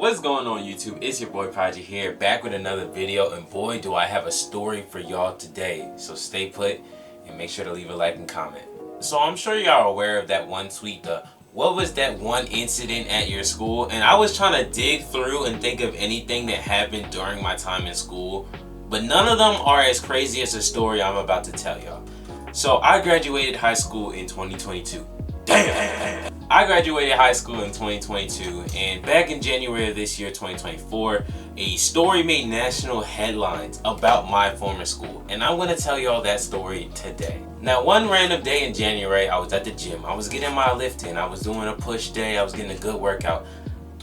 What's going on YouTube? It's your boy Prodigy here, back with another video, and boy do I have a story for y'all today. So stay put and make sure to leave a like and comment. So I'm sure y'all are aware of that one tweet, what was that one incident at your school? And I was trying to dig through and think of anything that happened during my time in school, but none of them are as crazy as the story I'm about to tell y'all. So I graduated high school in 2022. Damn! I graduated high school in 2022, and back in January of this year, 2024, a story made national headlines about my former school, and I'm going to tell y'all that story today. Now, one random day in January, I was at the gym. I was getting my lift in. I was doing a push day. I was getting a good workout,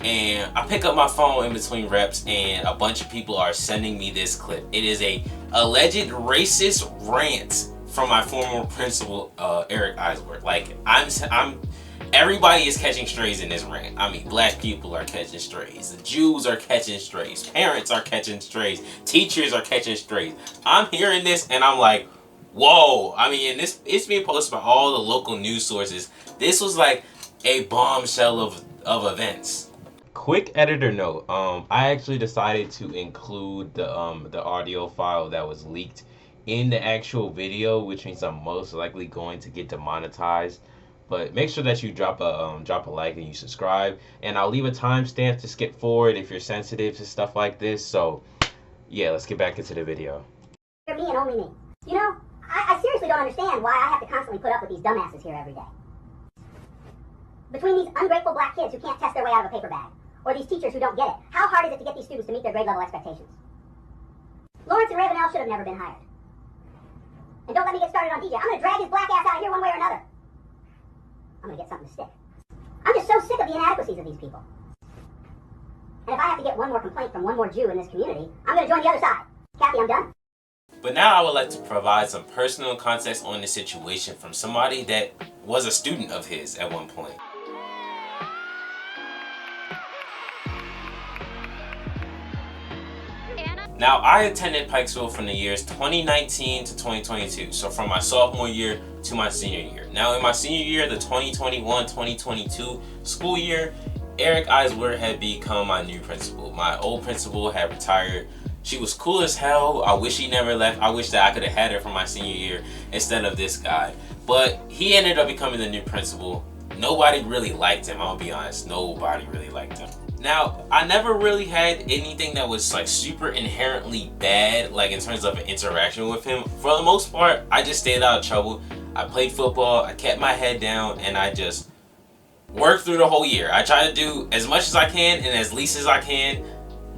and I pick up my phone in between reps, and a bunch of people are sending me this clip. It is a alleged racist rant from my former principal, Eric Eisler. Like, everybody is catching strays in this rant. I mean, black people are catching strays. The Jews are catching strays. Parents are catching strays. Teachers are catching strays. I'm hearing this and I'm like, whoa. I mean, and it's being posted by all the local news sources. This was like a bombshell of events. Quick editor note. I actually decided to include the audio file that was leaked in the actual video, which means I'm most likely going to get demonetized. But make sure that you drop a like and you subscribe, and I'll leave a timestamp to skip forward if you're sensitive to stuff like this. So yeah, let's get back into the video. Me and only me. You know, I seriously don't understand why I have to constantly put up with these dumbasses here every day. Between these ungrateful black kids who can't test their way out of a paper bag, or these teachers who don't get it, how hard is it to get these students to meet their grade level expectations? Lawrence and Ravenel should have never been hired. And don't let me get started on DJ. I'm going to drag his black ass out of here one way or another. I'm going to get something to stick. I'm just so sick of the inadequacies of these people. And if I have to get one more complaint from one more Jew in this community, I'm going to join the other side. Kathy, I'm done. But now I would like to provide some personal context on the situation from somebody that was a student of his at one point. Now, I attended Pikesville from the years 2019 to 2022, so from my sophomore year to my senior year. Now, in my senior year, the 2021-2022 school year, Eric Eisler had become my new principal. My old principal had retired. She was cool as hell. I wish he never left. I wish that I could have had her for my senior year instead of this guy. But he ended up becoming the new principal. Nobody really liked him, I'll be honest. Nobody really liked him. Now, I never really had anything that was like super inherently bad, like in terms of an interaction with him. For the most part, I just stayed out of trouble. I played football, I kept my head down, and I just worked through the whole year. I try to do as much as I can and as least as I can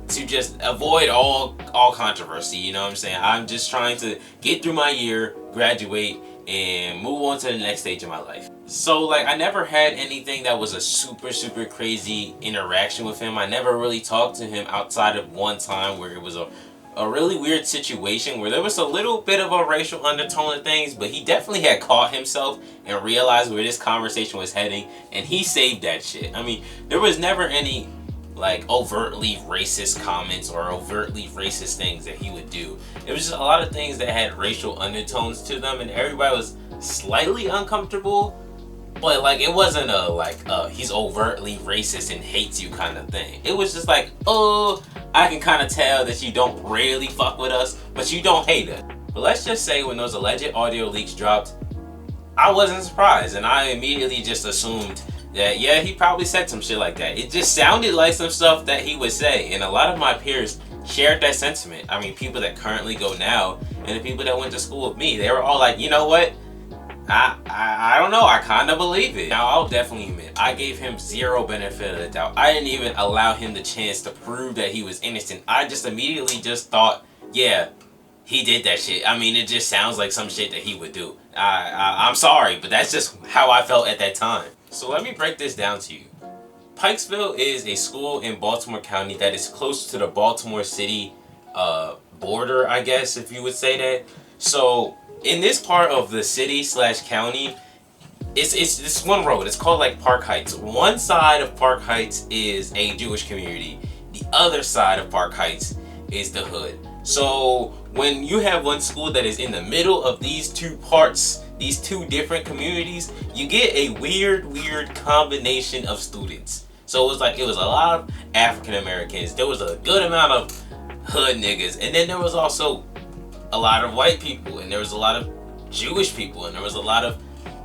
to just avoid all controversy, you know what I'm saying? I'm just trying to get through my year, graduate, and move on to the next stage of my life. So like, I never had anything that was a super crazy interaction with him. I never really talked to him outside of one time where it was a really weird situation where there was a little bit of a racial undertone of things, but he definitely had caught himself and realized where this conversation was heading, and he saved that shit. I mean, there was never any like overtly racist comments or overtly racist things that he would do. It was just a lot of things that had racial undertones to them, and everybody was slightly uncomfortable, but like, it wasn't he's overtly racist and hates you kind of thing. It was just like, oh, I can kind of tell that you don't really fuck with us, but you don't hate us. But let's just say when those alleged audio leaks dropped, I wasn't surprised, and I immediately just assumed that, yeah, he probably said some shit like that. It just sounded like some stuff that he would say, and a lot of my peers shared that sentiment. I mean, people that currently go now, and the people that went to school with me, they were all like, you know what? I don't know, I kind of believe it. Now, I'll definitely admit, I gave him zero benefit of the doubt. I didn't even allow him the chance to prove that he was innocent. I just immediately just thought, yeah, he did that shit. I mean, it just sounds like some shit that he would do. I'm sorry, but that's just how I felt at that time. So let me break this down to you. Pikesville is a school in Baltimore County that is close to the Baltimore City border, I guess, if you would say that. So in this part of the city / county, it's one road. It's called like Park Heights. One side of Park Heights is a Jewish community. The other side of Park Heights is the hood. So when you have one school that is in the middle of these two parts, these two different communities, you get a weird combination of students. So it was a lot of African Americans. There was a good amount of hood niggas, and then there was also a lot of white people, and there was a lot of Jewish people, and there was a lot of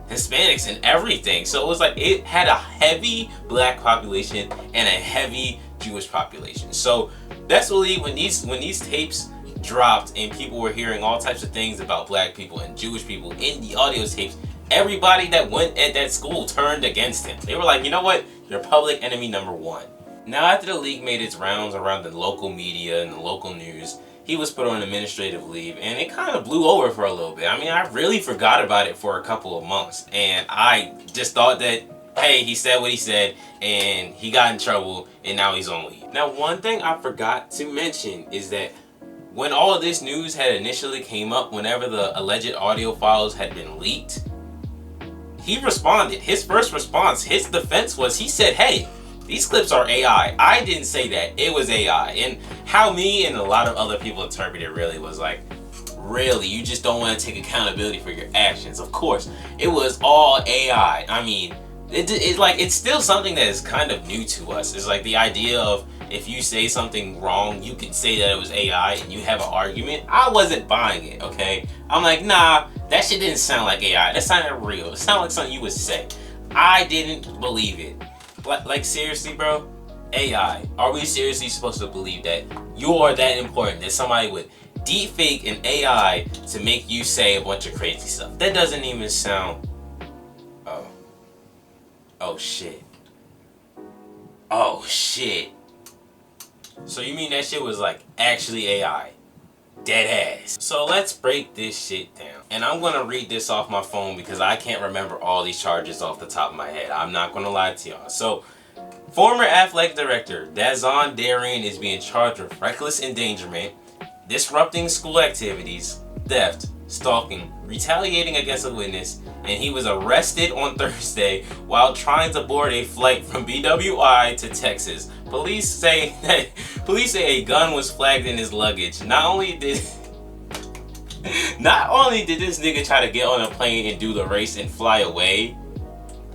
Hispanics and everything. So it was like it had a heavy black population and a heavy Jewish population. So best believe when these tapes dropped and people were hearing all types of things about black people and Jewish people in the audio tapes, everybody that went at that school turned against him. They were like, you know what? You're public enemy number one. Now after the leak made its rounds around the local media and the local news, he was put on administrative leave, and it kind of blew over for a little bit. I mean, I really forgot about it for a couple of months, and I just thought that, hey, he said what he said, and he got in trouble, and now he's on leave. Now, one thing I forgot to mention is that when all of this news had initially came up, whenever the alleged audio files had been leaked, he responded. His first response, his defense was, he said, hey, these clips are AI. I didn't say that. It was AI. And how me and a lot of other people interpreted it really was like, really, you just don't want to take accountability for your actions. Of course, it was all AI. I mean, it's still something that is kind of new to us. It's like the idea of if you say something wrong, you can say that it was AI and you have an argument. I wasn't buying it, okay? I'm like, nah, that shit didn't sound like AI. That sounded real. It sounded like something you would say. I didn't believe it. Like seriously, bro, AI, are we seriously supposed to believe that you are that important that somebody would deepfake an AI to make you say a bunch of crazy stuff? That doesn't even sound... Oh shit. Oh shit. So you mean that shit was like actually AI? Dead ass. So let's break this shit down. And I'm gonna read this off my phone because I can't remember all these charges off the top of my head. I'm not gonna lie to y'all. So, former athletic director Dazon Darian is being charged with reckless endangerment, disrupting school activities, theft, stalking, retaliating against a witness, and he was arrested on Thursday while trying to board a flight from BWI to Texas. Police say a gun was flagged in his luggage. Not only did this nigga try to get on a plane and do the race and fly away,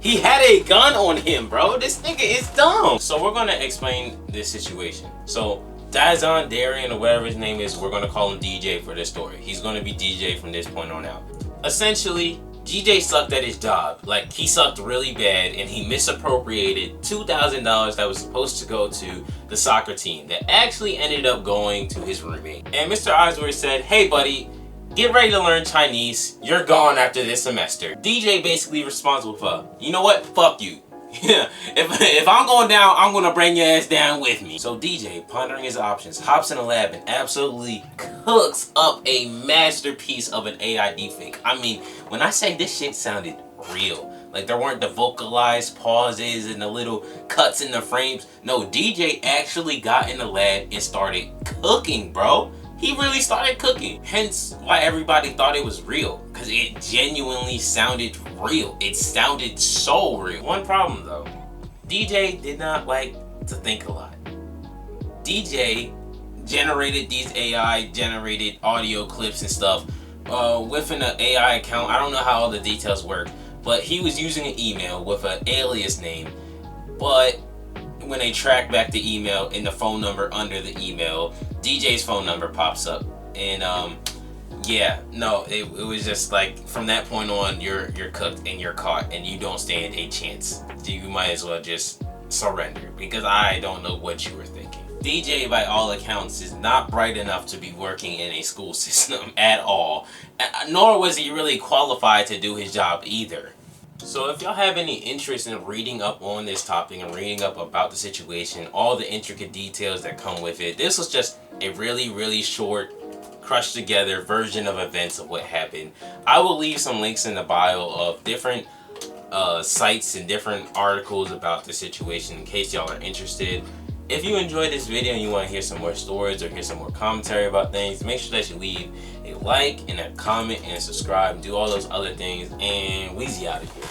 he had a gun on him, bro. This nigga is dumb. So we're gonna explain this situation. So Dazon Darian, or whatever his name is, we're gonna call him DJ for this story. He's gonna be DJ from this point on out. Essentially, DJ sucked at his job. Like, he sucked really bad, and he misappropriated $2,000 that was supposed to go to the soccer team that actually ended up going to his roommate. And Mr. Eisworth said, hey buddy, get ready to learn Chinese. You're gone after this semester. DJ basically responsible for, you know what? Fuck you. Yeah, if I'm going down, I'm gonna bring your ass down with me. So DJ, pondering his options, hops in a lab and absolutely cooks up a masterpiece of an AI deepfake. I mean, when I say this shit sounded real, like there weren't the vocalized pauses and the little cuts in the frames. No, DJ actually got in the lab and started cooking, bro. He really started cooking. Hence why everybody thought it was real, because it genuinely sounded real. It sounded so real. One problem though, DJ did not like to think a lot. DJ generated these AI generated audio clips and stuff with an AI account. I don't know how all the details work, but he was using an email with an alias name. But when they track back the email and the phone number under the email, DJ's phone number pops up. And yeah, no, it was just like, from that point on, you're cooked and you're caught and you don't stand a chance. You might as well just surrender, because I don't know what you were thinking. DJ, by all accounts, is not bright enough to be working in a school system at all, nor was he really qualified to do his job either. So if y'all have any interest in reading up on this topic and reading up about the situation, all the intricate details that come with it, this was just a really short, crushed together version of events of what happened. I will leave some links in the bio of different sites and different articles about the situation in case y'all are interested. If you enjoyed this video and you want to hear some more stories or hear some more commentary about things, make sure that you leave a like and a comment and subscribe and do all those other things, and Weezy out of here.